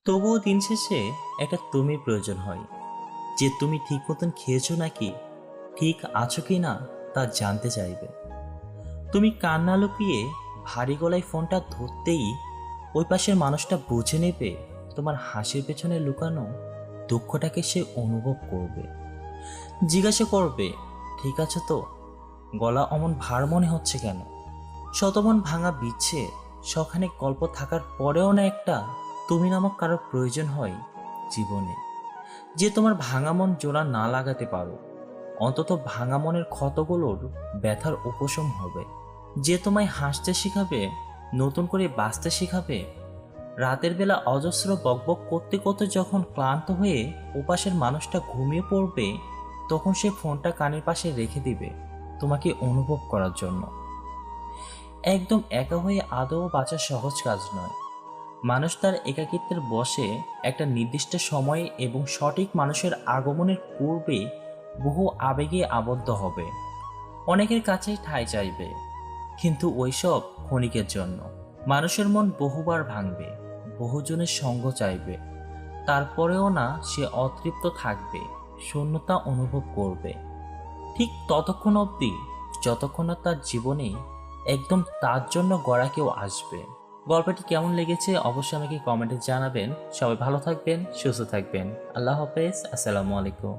তবুও দিন শেষে একটা তুমি প্রয়োজন হয়, যে তুমি ঠিক মতন খেয়েছো নাকি, ঠিক আছো কি না তা জানতে চাইবে। তুমি কান্না লুকিয়ে ভারী গলায় ফোনটা ধরতেই ওই পাশের মানুষটা বুঝে নেবে তোমার হাসির পেছনে লুকানো দুঃখটাকে সে অনুভব করবে। জিজ্ঞাসা করবে, ঠিক আছে তো, গলা অমন ভার মনে হচ্ছে কেন? শতমন ভাঙা বিচ্ছে সখানে গল্প থাকার পরেও না একটা তুমি নামক কারোর প্রয়োজন হয় জীবনে, যে তোমার ভাঙা মন জোড়া না লাগাতে পারো, অন্তত ভাঙা মনের ক্ষতগুলোর ব্যথার উপশম হবে। যে তোমায় হাসতে শিখাবে, নতুন করে বাঁচতে শিখাবে। রাতের বেলা অজস্র বকবক করতে করতে যখন ক্লান্ত হয়ে ওপাশের মানুষটা ঘুমিয়ে পড়বে, তখন সে ফোনটা কানের পাশে রেখে দিবে তোমাকে অনুভব করার জন্য। একদম একা হয়ে আদৌ বাঁচা সহজ কাজ নয়। মানুষ তার একাকিত্বের বশে একটা নির্দিষ্ট সময়ে এবং সঠিক মানুষের আগমনের পূর্বে বহু আবেগে আবদ্ধ হবে। অনেকের কাছেই ঠাঁই চাইবে, কিন্তু ওইসব ক্ষণিকের জন্য। মানুষের মন বহুবার ভাঙবে, বহুজনের সঙ্গ চাইবে, তারপরেও না সে অতৃপ্ত থাকবে, শূন্যতা অনুভব করবে, ঠিক ততক্ষণ অবধি যতক্ষণ না তার জীবনে একদম তার জন্য গড়া কেউ আসবে। গল্পটি কেমন লেগেছে অবশ্যই আমাকে কমেন্টে জানাবেন। সবাই ভালো থাকবেন, সুস্থ থাকবেন। আল্লাহ হাফেজ, আসসালামু আলাইকুম।